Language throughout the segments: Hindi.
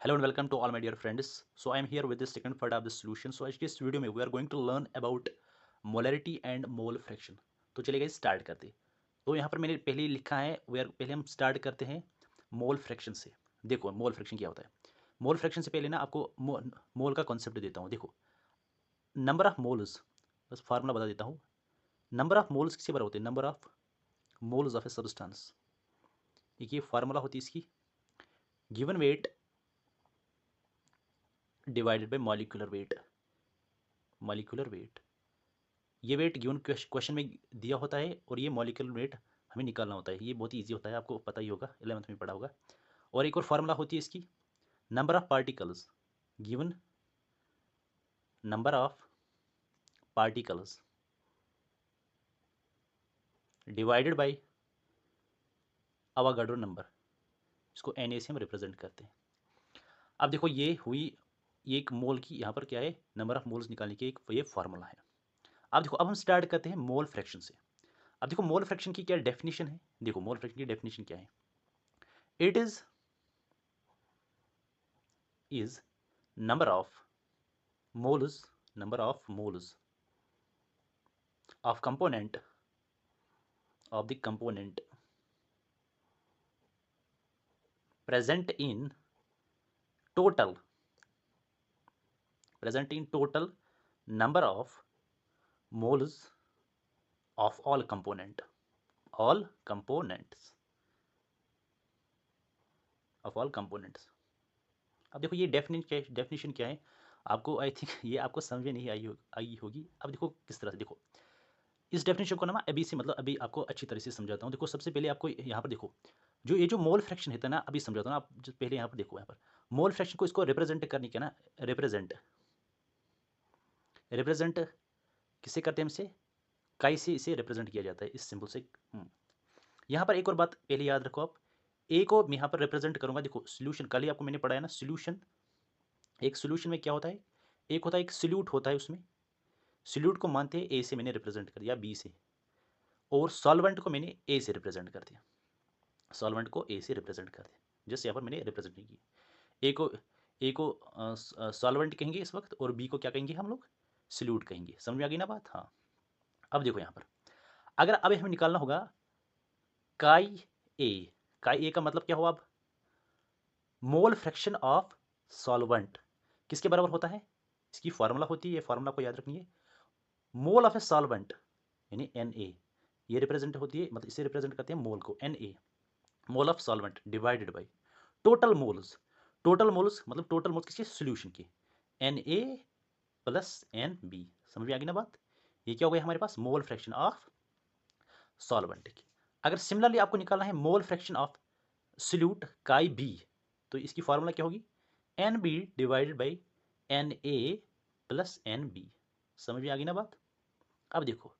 Hello and welcome to all my dear friends. So I am here with the second part of the solution. So आज के इस वीडियो में we are going to learn about molarity and mole fraction. तो चलिए गाइस स्टार्ट करते हैं। तो यहाँ पर मैंने पहले ही लिखा है पहले हम स्टार्ट करते हैं मोल फ्रैक्शन से। देखो मोल फ्रैक्शन क्या होता है। मोल फ्रैक्शन से पहले ना आपको मोल का कॉन्सेप्ट देता हूँ। देखो नंबर ऑफ मोल्स, बस फार्मूला बता देता हूँ। नंबर ऑफ मोल्स किसके बराबर होते हैं? Number of moles of a substance. एक ये फार्मूला होती है इसकी, given weight divided by molecular weight. Molecular weight, ये वेट गिवन क्वेश्चन में दिया होता है और ये मॉलिक्यूलर वेट हमें निकालना होता है। ये बहुत ही ईजी होता है, आपको पता ही होगा, 11th में पढ़ा होगा। और एक और फार्मूला होती है इसकी, number of particles given number of particles divided by Avogadro number. इसको Na से हम रिप्रेजेंट करते हैं। अब देखो ये हुई एक मोल की, यहाँ पर क्या है, नंबर ऑफ मोल्स निकालने की एक ये फार्मूला है। अब देखो अब हम स्टार्ट करते हैं मोल फ्रैक्शन से। अब देखो मोल फ्रैक्शन की क्या डेफिनेशन है। देखो मोल फ्रैक्शन की डेफिनेशन क्या है। It is number of moles of component of the component present in total number of moles of all components of all components। अब देखो ये डेफिनेशन क्या है, आपको आई थिंक ये आपको समझ में नहीं आई होगी। अब देखो किस तरह से, देखो इस डेफिनेशन को ना मैं अभी से मतलब अभी आपको अच्छी तरह से समझाता हूँ। देखो सबसे पहले आपको यहाँ पर देखो जो मोल फ्रैक्शन होता है ना, अभी समझाता हूँ ना। आप जो पहले यहाँ पर देखो, यहाँ पर मोल फ्रैक्शन को इसको रिप्रेजेंट करने के ना, रिप्रेजेंट किससे करते हैं? हमसे काई से इसे रिप्रेजेंट किया जाता है, इस सिंबल से। यहाँ पर एक और बात पहले याद रखो आप, ए को मैं यहाँ पर रिप्रेजेंट करूँगा। देखो सोल्यूशन, कल ही आपको मैंने पढ़ाया ना सोल्यूशन। एक सोल्यूशन में क्या होता है, एक होता है एक सोल्यूट होता है, उसमें सोल्यूट को मानते हैं ए से मैंने रिप्रेजेंट कर दिया, बी से, और सॉल्वेंट को मैंने ए से रिप्रेजेंट कर दिया। सॉल्वेंट को ए से रिप्रेजेंट कर दिया, जैसे यहाँ पर मैंने रिप्रेजेंट नहीं किया। ए को सॉल्वेंट कहेंगे इस वक्त, और बी को क्या कहेंगे हम लोग? सोल्यूट कहेंगे। समझ में आ गई ना बात? हाँ। अब देखो यहाँ पर अगर अब हमें निकालना होगा काई ए का मतलब क्या हुआ? अब मोल फ्रैक्शन ऑफ सॉल्वेंट किसके बराबर होता है? इसकी फार्मूला होती है, ये फार्मूला को याद रखिए। मोल ऑफ ए सॉल्वेंट यानी Na, ये रिप्रेजेंट होती है, मतलब इसे रिप्रेजेंट करते हैं मोल को, Na, mole of solvent divided by total moles. Total moles मतलब टोटल मोल्स किसके? सॉल्यूशन के, Na प्लस Nb। समझ में आ गई ना बात? ये क्या हो गया हमारे पास? मोल फ्रैक्शन ऑफ सॉल्वेंट की। अगर सिमिलरली आपको निकालना है मोल फ्रैक्शन ऑफ सोल्यूट काई बी, तो इसकी फार्मूला क्या होगी? Nb divided by Na plus Nb। समझ में आ गई ना बात? अब देखो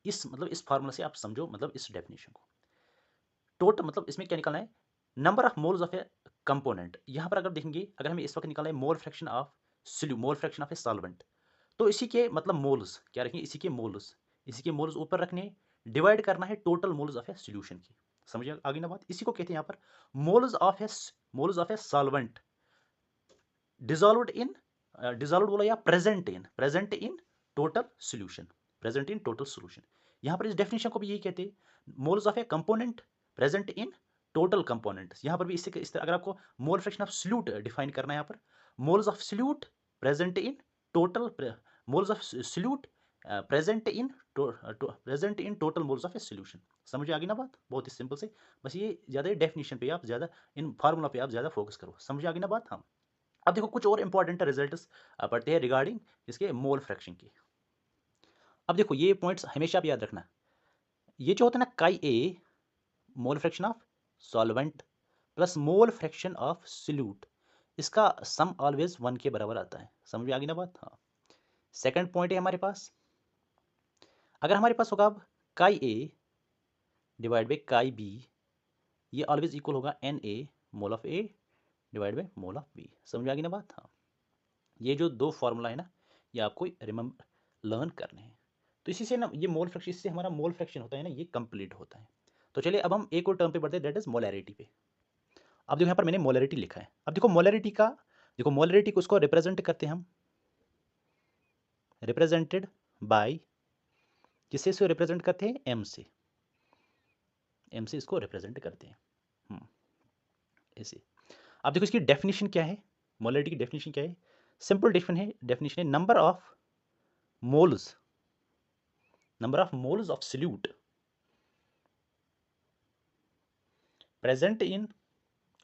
इस फार्मूला से आप समझो, मतलब इस डेफिनेशन को। टोटल मतलब इसमें क्या निकालना है? Number of moles of A component. यहाँ पर अगर देखेंगे, अगर हमें इस वक्त निकालना है मोल फ्रैक्शन ऑफ ए सॉल्वेंट, तो इसी के मतलब मोल्स क्या रखेंगे? इसी के मोल्स ऊपर रखने, डिवाइड करना है total moles of A solution की। समझ आ गई ना बात? इसी को कहते हैं यहाँ पर moles of a solvent dissolved in, dissolved बोला या प्रेजेंट इन टोटल सॉल्यूशन। यहाँ पर इस डेफिनेशन को भी यही कहते हैं, moles of A component present in total components. यहाँ पर भी इससे इस तरह अगर आपको मोल फ्रैक्शन ऑफ सॉल्यूट डिफाइन करना है, यहाँ पर moles of solute present in total, moles of solute present in total moles of A solution. समझ आ गई ना बात? बहुत ही सिंपल से, बस ये ज़्यादा डेफिनेशन पे आप ज़्यादा, इन फार्मूला पे आप ज़्यादा फोकस करो। समझ आ गई ना बात? हाँ। अब देखो कुछ और इंपॉर्टेंट रिजल्ट्स पढ़ते हैं रिगार्डिंग इसके मोल फ्रैक्शन की। अब देखो ये पॉइंट्स हमेशा आप याद रखना, ये जो होता है ना chi A, mole fraction of solvent plus mole fraction of solute, इसका सम ऑलवेज 1 के बराबर आता है। समझ में आ गई ना बात? हाँ। सेकंड पॉइंट है हमारे पास, अगर हमारे पास होगा अब chi A divide by chi B, ये ऑलवेज इक्वल होगा Na mole of A divide by mole of B. समझ में आ गई ना बात? हाँ। ये जो दो फॉर्मूला है ना, ये आपको रिमेंबर लर्न करने हैं। तो इसी से ना ये मोल फ्रैक्शन, इससे हमारा मोल फ्रैक्शन होता है ना, ये कंप्लीट होता है। तो चलिए अब हम एक और टर्म पे बढ़ते हैं, दैट इज मोलैरिटी पे। अब देखो यहाँ पर मैंने मोलरिटी लिखा है। अब देखो मोलरिटी का, देखो मोलरिटी को उसको रिप्रेजेंट करते हैं हम, रिप्रेजेंटेड बाय, किससे इसको रिप्रेजेंट करते हैं, एम से, एम से इसको रिप्रेजेंट करते हैं ऐसे। अब देखो इसकी डेफिनेशन क्या है, मोलरिटी की डेफिनेशन क्या है, सिंपल डेफिनेशन है number of moles, number of moles of solute present इन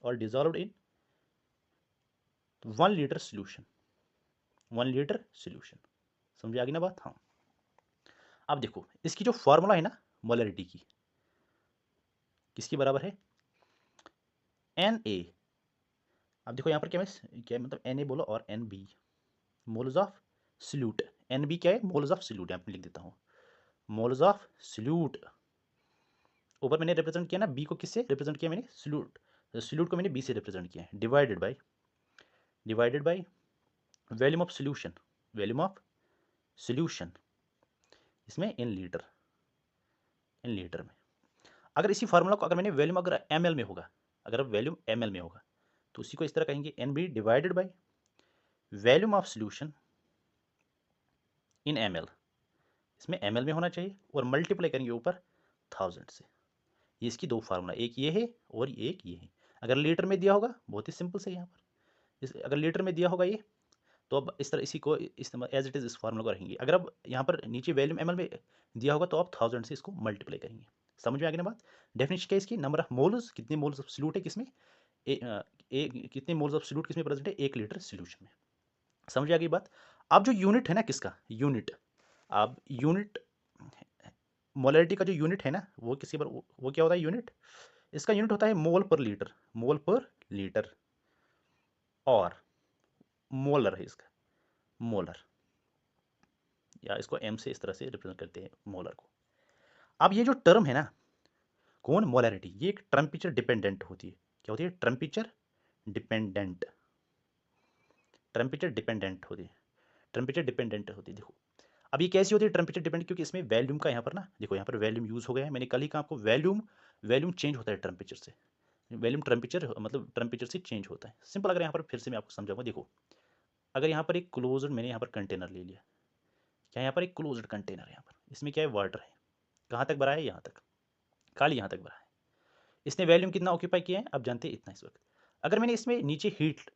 और डिजॉल्व्ड इन 1 लीटर सोल्यूशन, 1 लीटर सोल्यूशन। समझ आ गई ना बात। हाँ, अब देखो इसकी जो फॉर्मूला है ना मोलरिटी की, किसकी बराबर है, एन ए। अब देखो यहाँ पर क्या मतलब एन ए बोलो और N B, moles of solute, N B क्या है, मोल्स ऑफ सॉल्यूट, यहाँ पे लिख देता हूँ मोल्स ऑफ सॉल्यूट। ऊपर मैंने रिप्रेजेंट किया ना बी को, किससे रिप्रेजेंट किया मैंने, सॉल्यूट, सॉल्यूट को मैंने बी से रिप्रेजेंट किया है, divided by volume of solution, volume of solution इसमें इन लीटर, इन लीटर में। अगर इसी फार्मूला को अगर मैंने वॉल्यूम अगर एम एल में होगा, अगर वॉल्यूम एम एल में होगा तो उसी को इस तरह कहेंगे N B divided by volume of solution in M L, इसमें एम एल में होना चाहिए और मल्टीप्लाई करेंगे ऊपर 1000 से। ये इसकी दो फार्मूला, एक ये है और एक ये है। अगर लीटर में दिया होगा, बहुत ही सिंपल से यहाँ पर अगर लीटर में दिया होगा ये, तो अब इस तरह इसी को इस्तेमाल एज इट इज़ इस फार्मूला को रखेंगे। अगर अब यहाँ पर नीचे वैल्यूम एम एल में दिया होगा तो आप 1000 से इसको मल्टीप्लाई करेंगे। समझ में आ गई ना बात। डेफिनेशन क्या है इसकी, नंबर ऑफ मोल्स, कितने मोल्स ऑफ सॉल्यूट है किसमें, कितने मोल्स ऑफ सॉल्यूट किसमें प्रेजेंट है, 1 लीटर सॉल्यूशन में। समझ आ गई बात। अब जो यूनिट है ना किसका, यूनिट, अब यूनिट मोलरिटी का जो यूनिट है ना वो किसी पर वो क्या होता है यूनिट, इसका यूनिट होता है मोल पर लीटर, मोल पर लीटर, और मोलर है इसका, मोलर, या इसको एम से इस तरह से रिप्रेजेंट करते हैं मोलर को। अब ये जो टर्म है ना, कौन, मोलरिटी, ये एक टेम्परेचर डिपेंडेंट होती है। क्या होती है, टेम्परेचर डिपेंडेंट, टेम्परेचर डिपेंडेंट होती है, टेम्परेचर डिपेंडेंट होती है। देखो अब ये कैसी होती है टेम्परेचर डिपेंडेंट, क्योंकि इसमें वैल्यूम का यहाँ पर ना, देखो यहाँ पर वैल्यूम यूज हो गया है, मैंने कल ही कहा आपको वैल्यूम, वैल्यूम चेंज होता है टेम्परेचर से, वैल्यूम टेम्परेचर मतलब टेम्परेचर से चेंज होता है। सिंपल, अगर यहाँ पर फिर से मैं आपको समझाऊंगा। देखो अगर यहाँ पर एक क्लोज्ड, मैंने यहाँ पर कंटेनर ले लिया, क्या यहाँ पर एक क्लोज्ड कंटेनर है, यहाँ पर इसमें क्या है, वाटर है, कहाँ तक भरा है, यहाँ तक, खाली यहाँ तक भरा है। इसने वैल्यूम कितना ऑक्यूपाई किया है, आप जानते हैं इतना इस वक्त। अगर मैंने इसमें नीचे हीट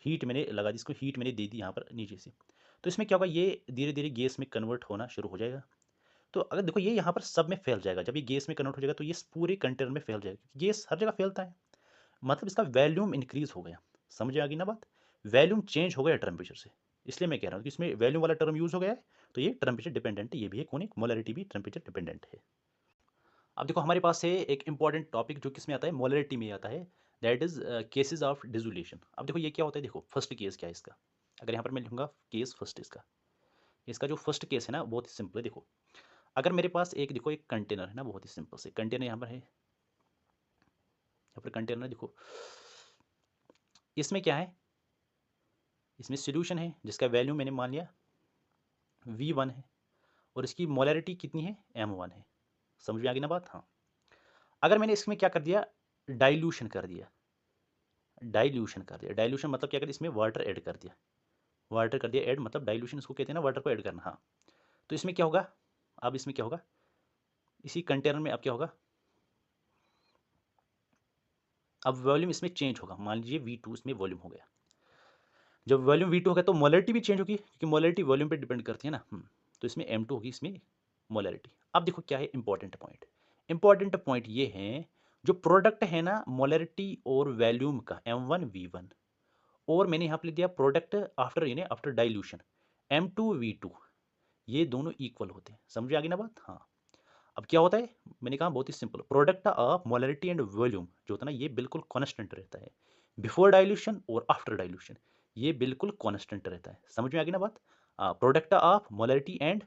हीट मैंने लगा दी, इसको हीट मैंने दे दी यहाँ पर नीचे से, तो इसमें क्या होगा, ये धीरे धीरे गैस में कन्वर्ट होना शुरू हो जाएगा। तो अगर देखो ये यहाँ पर सब में फैल जाएगा, जब ये गैस में कन्वर्ट हो जाएगा तो ये पूरे कंटेनर में फैल जाएगा, गैस हर जगह फैलता है, मतलब इसका वैल्यूम इंक्रीज हो गया। समझ आ गई ना बात, वैल्यूम चेंज हो गया टेम्परेचर से, इसलिए मैं कह रहा हूँ कि इसमें वैल्यूम वाला टर्म यूज हो गया है, तो ये टेम्परेचर डिपेंडेंट है, ये भी है कौन, एक मोलरिटी भी टेम्परेचर डिपेंडेंट है। अब देखो हमारे पास है एक इंपॉर्टेंट टॉपिक जो किसमें आता है, मोलरिटी में आता है, that is cases of dissolution. अब देखो ये क्या होता है, देखो फर्स्ट केस क्या है इसका, अगर यहाँ पर मैं लिखूंगा केस फर्स्ट, इसका इसका जो फर्स्ट केस है ना बहुत ही सिंपल है। देखो अगर मेरे पास एक, देखो एक कंटेनर है ना, बहुत ही सिंपल से कंटेनर यहाँ पर है, यहाँ पर कंटेनर देखो, इसमें क्या है, इसमें सॉल्यूशन है जिसका वैल्यू मैंने मान लिया V1 है, और इसकी मोलरिटी कितनी है, M1 है। समझ में आ गई ना बात। हाँ, अगर मैंने इसमें क्या कर दिया, डाइल्यूशन कर दिया, डाइल्यूशन कर दिया, डाइल्यूशन मतलब क्या कर दिया, इसमें वाटर ऐड कर दिया, वाटर कर दिया ऐड, मतलब डाइल्यूशन इसको कहते हैं ना, वाटर को ऐड करना। हाँ, तो इसमें क्या होगा, अब इसमें क्या होगा, इसी कंटेनर में अब क्या होगा, अब वॉल्यूम इसमें चेंज होगा, मान लीजिए V2 इसमें वॉल्यूम हो गया। जब वॉल्यूम V2 होगा तो मोलरिटी भी चेंज होगी, क्योंकि मोलरिटी वॉल्यूम पे डिपेंड करती है ना। तो इसमें M2 होगी, इसमें मोलरिटी। अब देखो क्या है इंपॉर्टेंट पॉइंट, इंपॉर्टेंट पॉइंट ये है, जो प्रोडक्ट है ना मोलरिटी और वॉल्यूम का, M1 V1, और मैंने यहाँ पे लिख दिया प्रोडक्ट आफ्टर, यानी आफ्टर डाइल्यूशन, M2 V2, ये दोनों इक्वल होते हैं। समझ आ गई ना बात। हाँ, अब क्या होता है, मैंने कहा बहुत ही simple, product of molarity and volume जो होता है ना, ये बिल्कुल कांस्टेंट रहता है, बिफोर डाइल्यूशन और आफ्टर डाइल्यूशन ये बिल्कुल कांस्टेंट रहता है। समझ में आ गई ना बात। Product of molarity and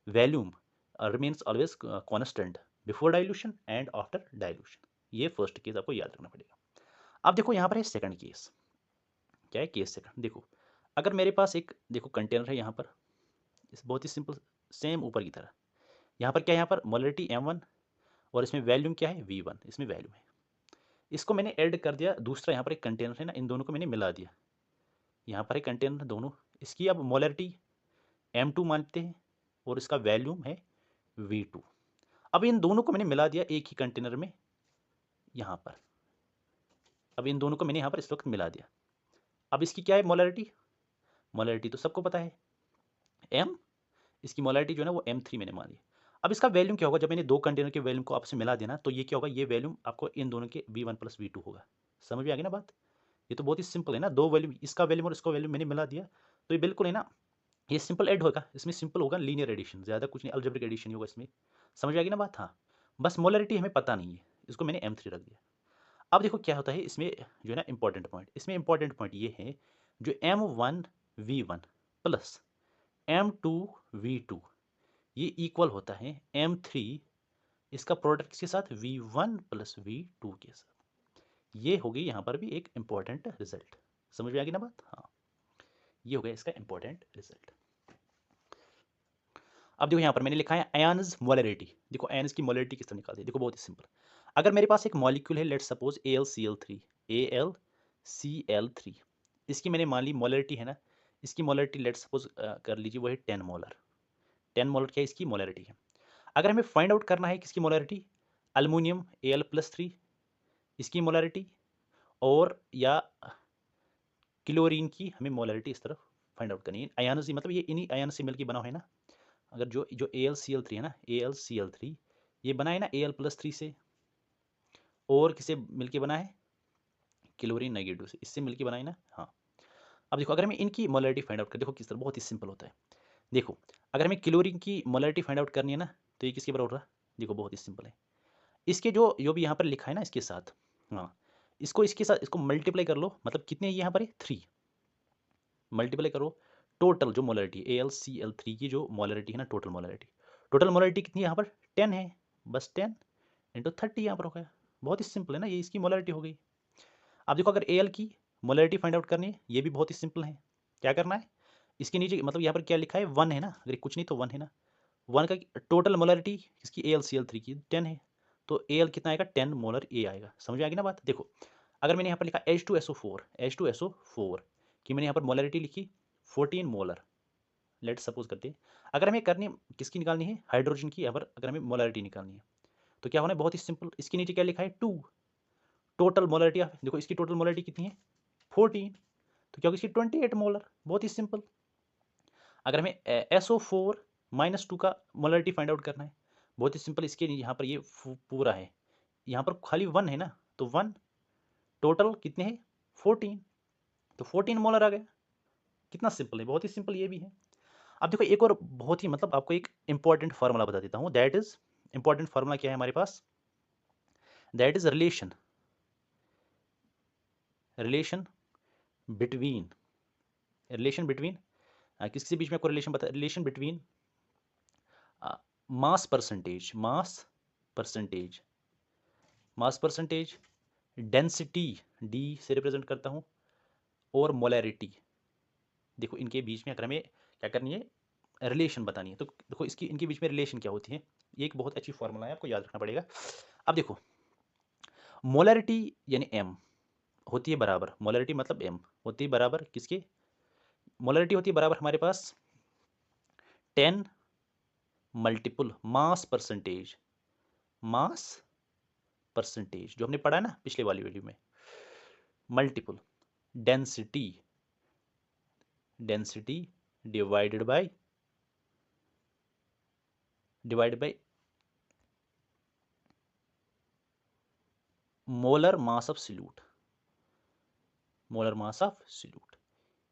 volume remains always constant before dilution and after dilution. ये फर्स्ट केस आपको याद रखना पड़ेगा। अब देखो यहाँ पर है सेकंड केस, क्या है केस सेकंड। देखो अगर मेरे पास एक, देखो कंटेनर है यहाँ पर, इस बहुत ही सिंपल, सेम ऊपर की तरह, यहाँ पर क्या है, यहाँ पर मोलरिटी M1 और इसमें वैल्यूम क्या है V1, इसमें वैल्यूम है। इसको मैंने ऐड कर दिया, दूसरा यहाँ पर एक कंटेनर है ना, इन दोनों को मैंने मिला दिया। यहाँ पर एक कंटेनर दोनों, इसकी अब मोलरिटी M2 मानते हैं और इसका वैल्यूम है V2। अब इन दोनों को मैंने मिला दिया एक ही कंटेनर में यहाँ पर। अब इन दोनों को मैंने यहाँ पर इस वक्त मिला दिया। अब इसकी क्या है मोलरिटी? मोलरिटी तो सबको पता है M, इसकी मोलरिटी जो है ना वो M3 मैंने मान ली। अब इसका वैल्यूम क्या होगा? जब मैंने दो कंटेनर के वैल्यूम को आपसे मिला देना तो ये क्या होगा? ये वैल्यूम आपको इन दोनों के V1 प्लस V2 होगा। समझ में आ गई ना बात? ये तो बहुत ही सिंपल है ना, दो वैल्यूम, इसका वैल्यूम और इसका वैल्यूम मैंने मिला दिया तो ये बिल्कुल है ना, ये सिंपल ऐड होगा, इसमें सिंपल होगा लीनियर एडिशन, ज़्यादा कुछ नहीं, अलजेब्रिक एडिशन ही होगा इसमें। समझ आ गई ना बात? हाँ, बस मोलरिटी हमें पता नहीं है, इसको मैंने M3 रख दिया। अब देखो क्या होता है इसमें जो है ना इंपॉर्टेंट पॉइंट, इसमें इंपॉर्टेंट पॉइंट ये है जो M1V1 प्लस M2V2 ये इक्वल होता है M3, इसका प्रोडक्ट किसके साथ? V1 प्लस V2 के साथ। ये हो गई यहाँ पर भी एक इंपॉर्टेंट रिजल्ट। समझ में आ गई ना बात? हाँ, ये हो गया इसका इंपॉर्टेंट रिजल्ट। अब देखो यहाँ पर मैंने लिखा है आयन्स मोलरिटी। देखो आयन्स की मोलरिटी किस तरह निकालते हैं, देखो बहुत ही सिंपल। अगर मेरे पास एक मॉलिक्यूल है, लेट सपोज AlCl3, इसकी मैंने मान ली मोलरिटी है ना, इसकी मोलरिटी लेट सपोज कर लीजिए वो है 10 मोलर। 10 मोलर क्या है इसकी मोलरिटी है। अगर हमें फाइंड आउट करना है किसकी मोलरिटी? अल्मोनियम Al+3 इसकी मोलरिटी, और या क्लोरीन की हमें मोलरिटी इस तरफ फाइंड आउट करनी है। आयन से मतलब ये इन्हीं आयन से मिलकर बना है ना, अगर जो जो AlCl3 है ना, AlCl3 ये बना है ना Al+3 से, और किसे मिलके बना है? क्लोरीन नेगेटिव से, इससे मिलके बना है ना। हाँ, अब देखो अगर हमें इनकी मोलरिटी फाइंड आउट कर, देखो किस तरह बहुत ही सिंपल होता है। देखो अगर हमें क्लोरीन की मोलरिटी फाइंड आउट करनी है ना तो ये किसके बराबर रहा? देखो बहुत ही सिंपल है, इसके जो जो भी यहाँ पर लिखा है ना इसके साथ, हाँ, इसको इसके साथ इसको मल्टीप्लाई कर लो, मतलब कितने यहाँ पर है? 3 मल्टीप्लाई करो, टोटल जो मोलरिटी AlCl3 की जो मोलरिटी है ना, टोटल मोलरिटी कितनी है यहाँ पर? 10 है, बस 10 इंटू 30 यहाँ पर हो गया। बहुत ही सिंपल है ना, ये इसकी मोलरिटी हो गई। अब देखो अगर Al की मोलरिटी फाइंड आउट करनी है, ये भी बहुत ही सिंपल है। क्या करना है? इसके नीचे मतलब यहाँ पर क्या लिखा है? 1 है ना, अगर कुछ नहीं तो 1 है ना, 1 का टोटल मोलरिटी इसकी AlCl3 की 10 है, तो Al कितना आएगा? 10 मोलर A आएगा। समझ में आ गई ना बात? देखो अगर मैंने यहाँ पर लिखा H2SO4 कि मैंने यहाँ पर मोलरिटी लिखी 14 मोलर, लेट सपोज करते हैं। अगर हमें करनी किसकी निकालनी है? हाइड्रोजन की। अगर हमें मोलरिटी निकालनी है तो क्या होना है? बहुत ही सिंपल, इसके नीचे क्या लिखा है? 2 टोटल मोलरिटी। देखो इसकी टोटल मोलरिटी कितनी है? 14, तो क्या होगी इसकी? 28 मोलर। बहुत ही सिंपल। अगर हमें SO4-2 का मोलरिटी फाइंड आउट करना है, बहुत ही सिंपल, इसके यहाँ पर ये पूरा है, यहाँ पर खाली 1 है ना, तो 1 टोटल कितने हैं? 14, तो 14 मोलर आ गया। कितना सिंपल है, बहुत ही सिंपल ये भी है। अब देखो एक और बहुत ही मतलब आपको एक इंपॉर्टेंट फार्मूला बता देता हूँ, दैट इज इंपॉर्टेंट फार्मूला क्या है हमारे पास? दैट इज रिलेशन बिटवीन किसके बीच में आपको रिलेशन बता? Relation between mass percentage, density D से रिप्रेजेंट करता हूँ, और मोलैरिटी। देखो इनके बीच में अगर हमें क्या करनी है? रिलेशन बतानी है, तो देखो इसकी इनके बीच में रिलेशन क्या होती है, ये एक बहुत अच्छी फॉर्मूला है, आपको याद रखना पड़ेगा। अब देखो मोलैरिटी यानी M होती है बराबर, मोलैरिटी मतलब M होती है बराबर किसके? मोलैरिटी होती है बराबर हमारे पास 10 मल्टीपल मास परसेंटेज जो हमने पढ़ा है ना पिछले वाली वीडियो में, multiple density divided by molar mass of solute.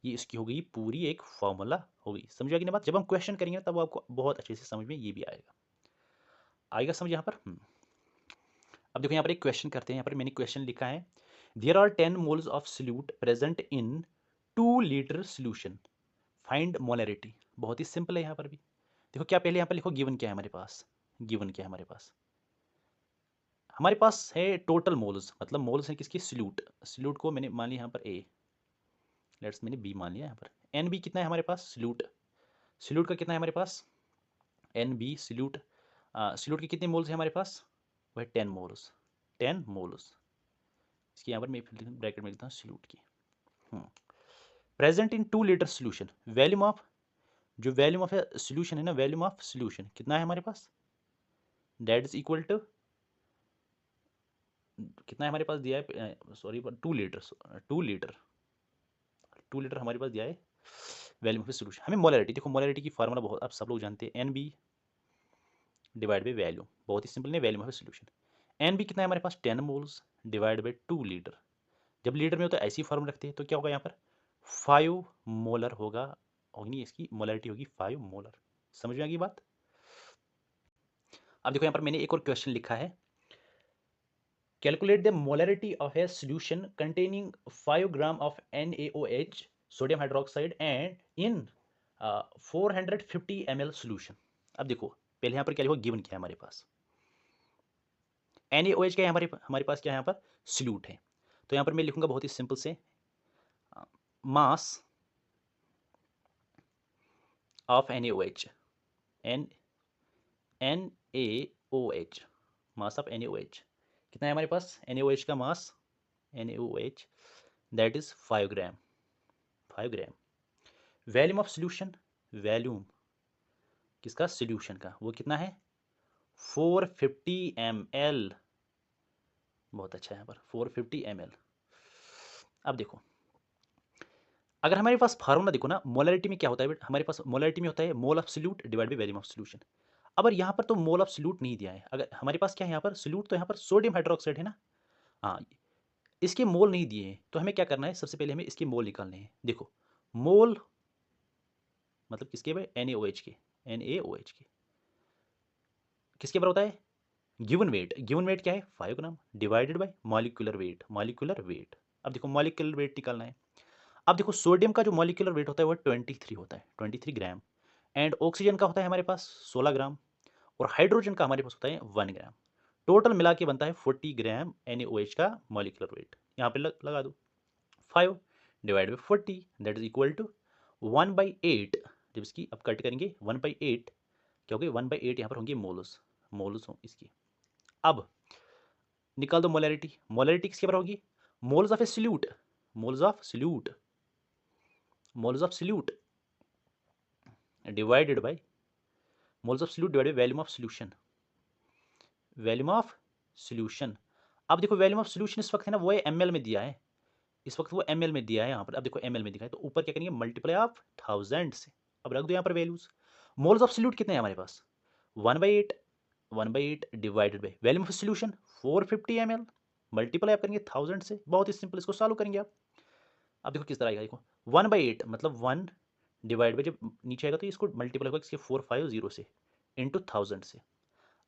ये इसकी हो गई पूरी एक फॉर्मूला हो गई। समझ आ गई ना बात? जब हम क्वेश्चन करेंगे तब आपको बहुत अच्छे से समझ में ये भी आएगा समझ यहाँ पर। अब देखो यहाँ पर एक क्वेश्चन करते हैं। यहाँ पर मैंने क्वेश्चन लिखा है, there are 10 moles of solute present in 2 litre solution, find molarity. बहुत ही सिंपल है यहाँ पर भी। देखो क्या पहले यहाँ पर लिखो गिवन क्या है हमारे पास? हमारे पास है टोटल मोल्स, मतलब मोल्स है किसकी? सॉल्यूट को मैंने मान लिया यहाँ पर A, लेट्स मैंने B मान लिया यहाँ पर। NB कितना है हमारे पास? सॉल्यूट का कितना है हमारे पास? NB सॉल्यूट के कितने मोल्स है हमारे पास? वह 10 मोल्स। इसके यहाँ पर मैं ब्रैकेट में लिखता हूँ सल्यूट की। Present in 2 litre solution, volume of, जो वॉल्यूम ऑफ सोल्यूशन है ना, वॉल्यूम ऑफ सोल्यूशन कितना है हमारे पास, दैट इज इक्वल टू, कितना है हमारे पास दिया है, सॉरी 2 लीटर, 2 लीटर, 2 लीटर हमारे पास दिया है वॉल्यूम ऑफ सोल्यूशन। हमें मोलैरिटी, देखो मोलैरिटी की फार्मूला बहुत आप सब लोग जानते हैं, NB डिवाइड बाई वैल्यूम, बहुत ही सिंपल है, वैल्यूम ऑफ सोल्यूशन। NB कितना है हमारे पास 10 मोल्स डिवाइड बाई 2 लीटर। जब लीटर में हो तो ऐसी फार्मूला रखते हैं, तो क्या होगा यहाँ पर 5 मोलर होगा, होगी इसकी मोलैरिटी होगी 5 मोलर। समझ में आ गई बात। अब देखो यहाँ पर मैंने एक और क्वेश्चन लिखा है, calculate the molarity of A solution containing 5 gram of NaOH sodium hydroxide and in 450 ml solution. अब देखो पहले यहाँ पर क्या लिखो, गिवन क्या है हमारे पास, NaOH क्या है हमारे पास क्या है यहाँ पर सॉल्यूट है। तो यहाँ पर मैं लिखूंगा बहुत ही सिंपल से, mass of NaOH, NaOH, mass of NaOH कितना है हमारे पास, NaOH का मास, NaOH that is 5 gram, 5 gram. Volume of solution, volume किसका, सोल्यूशन का, वो कितना है 450 ml, बहुत अच्छा है यहाँ पर 450 ml। अब देखो अगर हमारे पास फार्मूला देखो ना, मोलैरिटी में क्या होता है हमारे पास, मोलैरिटी में होता है mole of solute divide by volume of solution. अब यहाँ पर तो मोल ऑफ सोल्यूट नहीं दिया है, अगर हमारे पास क्या है यहाँ पर सोल्यूट, तो यहाँ पर सोडियम हाइड्रोक्साइड है ना, हाँ इसके मोल नहीं दिए हैं, तो हमें क्या करना है, सबसे पहले हमें इसके मोल निकालने हैं। देखो मोल मतलब किसके भाई, NaOH के, NaOH के किसके बराबर होता है, गिवन वेट, गिवन वेट क्या है 5 gram divided by molecular weight, molecular weight. अब देखो मॉलिक्यूलर वेट निकालना है। अब देखो सोडियम का जो मॉलिक्यूलर वेट होता है वो 23 होता है, 23 ग्राम, एंड ऑक्सीजन का होता है हमारे पास 16 ग्राम, और हाइड्रोजन का हमारे पास होता है 1 ग्राम। टोटल मिला के बनता है 40 ग्राम NaOH का मॉलिक्यूलर वेट। यहाँ पे लगा दो 5 divide by 40 that is equal to 1/8। जब इसकी अब कट करेंगे 1/8 क्योंकि 1/8 यहाँ पर होंगे मोल्स, मोल्स हो इसकी। अब निकाल दो मोलैरिटी, मोलैरिटी किसके बराबर होगी, moles of A solute, moles of solute, moles of solute divided bye moles of solute divided by volume of solution, volume of solution. अब देखो वॉल्यूम ऑफ सॉल्यूशन इस वक्त है ना वो ml में दिया है, इस वक्त वो ml में दिया है यहाँ पर। अब देखो ml में दिखा है तो ऊपर क्या करेंगे मल्टीप्लाई ऑफ 1000 से, अब रख दो यहाँ पर वैल्यूज। मोल्स ऑफ सॉल्यूट कितने हैं हमारे पास 1/8, 1/8 divided by volume of solution 450 ml, multiply आप करेंगे 1000 से, बहुत ही सिंपल, इसको सॉल्व करेंगे आप। अब देखो किस तरह आएगा, देखो 1/8 मतलब 1 डिवाइड बाई, जब नीचे आएगा तो इसको मल्टीप्लाई होगा इसके 450 से इंटू 1000 से।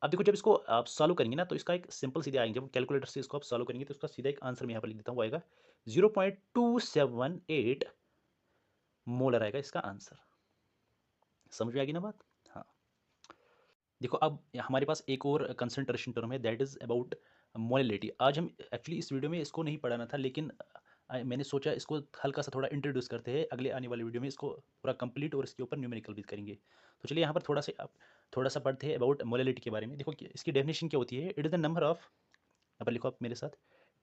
अब देखो जब इसको आप सॉल्व करेंगे ना तो इसका एक सिंपल सीधे आएंगे, जब कैलकुलेटर से इसको आप सॉल्व करेंगे तो इसका सीधा एक आंसर मैं यहाँ पर लिख देता हूँ, वो आएगा 0.278 मोलर आएगा इसका आंसर। समझ में आ गई ना बात। हाँ देखो अब हमारे पास एक और कंसंट्रेशन टर्म है दैट इज अबाउट मोलैलिटी। आज हम एक्चुअली इस वीडियो में इसको नहीं पढ़ाना था, लेकिन मैंने सोचा इसको हल्का सा थोड़ा इंट्रोड्यूस करते हैं, अगले आने वाले वीडियो में इसको पूरा कंप्लीट और इसके ऊपर न्यूमेरिकल भी करेंगे। तो चलिए यहाँ पर थोड़ा सा पढ़ते हैं अबाउट मोलैलिटी के बारे में। देखो इसकी डेफिनेशन क्या होती है, it is the number of, यहाँ पर लिखो आप मेरे साथ,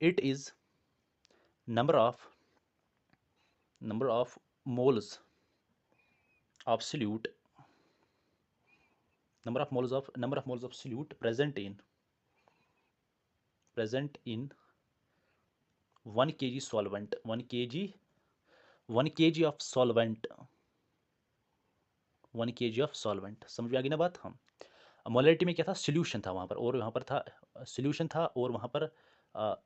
it is number of moles of solute, number of moles of solute present in 1 kg solvent, 1 kg of solvent, 1 kg of solvent। समझ में आ गई ना बात। हम मोलैरिटी में क्या था, सोल्यूशन था वहाँ पर, और वहाँ पर था सोल्यूशन था, और वहाँ पर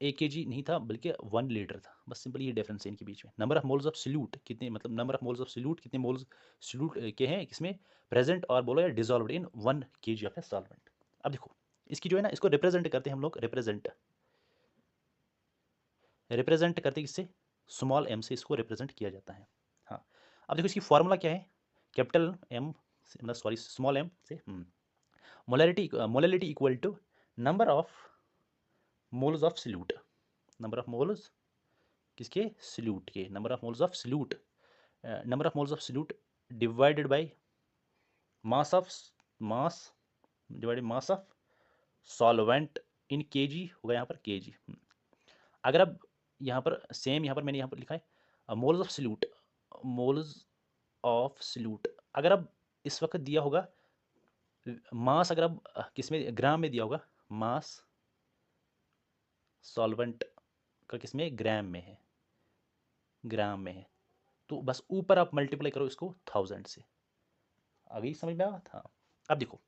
1 kg नहीं था बल्कि 1 लीटर था। बस सिंपल ये डिफरेंस है इनके बीच में। Number of moles of solute कितने, मतलब number of moles of solute कितने मोल्स सोल्यूट के हैं किसमें प्रेजेंट, और बोलो या dissolved in 1 kg of a solvent. अब देखो इसकी जो है ना, इसको रिप्रेजेंट करते हैं हम लोग, रिप्रेजेंट करते किससे, स्मॉल m से इसको रिप्रेजेंट किया जाता है। हाँ अब देखो इसकी फॉर्मूला क्या है, कैपिटल M मतलब सॉरी स्मॉल m से, molality equal to number of moles of solute, number of मोल्स किसके, सॉल्यूट के, number of moles of solute, number of moles of solute divided by mass divided mass of solvent in KG होगा यहाँ पर केजी। अगर अब यहाँ पर सेम, यहाँ पर मैंने यहाँ पर लिखा है moles of solute, moles of solute. अगर अब इस वक्त दिया होगा मास, अगर अब किस में ग्राम में दिया होगा, मास सॉल्वेंट का किस में, ग्राम में है, ग्राम में है, तो बस ऊपर आप मल्टीप्लाई करो इसको 1000 से। आ गई समझ में बात? हाँ। अब देखो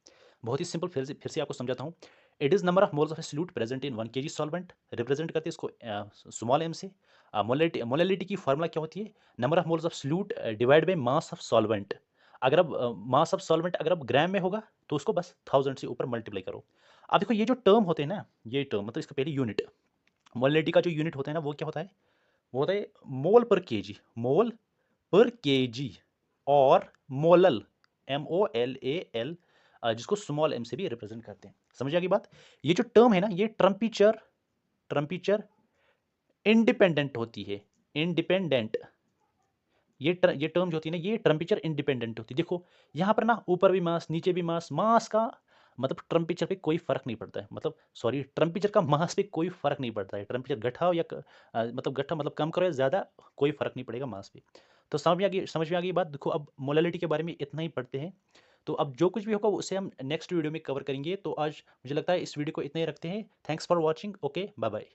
बहुत ही सिंपल, फिर से आपको समझाता हूँ। It is number of moles of A solute present in 1 kg solvent, represent करते हैं इसको स्मॉल एम से। मोलैलिटी की फार्मूला क्या होती है, number of moles of solute divide by mass of solvent. अगर अब मास ऑफ सॉल्वेंट अगर अब ग्राम में होगा तो उसको बस 1000 से ऊपर मल्टीप्लाई करो। अब देखो ये जो टर्म होते हैं ना, ये टर्म मतलब इसका पहले यूनिट, मोलैलिटी का जो यूनिट होता है ना वो क्या होता है, वो होता है मोल पर केजी, मोल पर केजी, और मोलल, MOLAL, जिसको स्मॉल एम से भी रिप्रेजेंट करते हैं। समझ आ गई बात? ये जो टर्म है ना, ये ट्रम्पीचर इंडिपेंडेंट होती है, इंडिपेंडेंट। ये टर्म जो होती है ना, ये टेम्परेचर इंडिपेंडेंट होती है। देखो यहाँ पर ना ऊपर भी मास नीचे भी मास, मास का मतलब टेम्परेचर पे कोई फर्क नहीं पड़ता है, मतलब सॉरी टेम्परेचर का मास पे कोई फर्क नहीं पड़ता है। टेम्परेचर घटाओ या मतलब घटा मतलब कम करो या ज़्यादा, कोई फर्क नहीं पड़ेगा मास पे। तो समझ में आ गई बात। देखो अब मोलैलिटी के बारे में इतना ही पढ़ते हैं, तो अब जो कुछ भी होगा उसे हम नेक्स्ट वीडियो में कवर करेंगे। तो आज मुझे लगता है इस वीडियो को इतना ही रखते हैं। Thanks for watching, okay bye bye.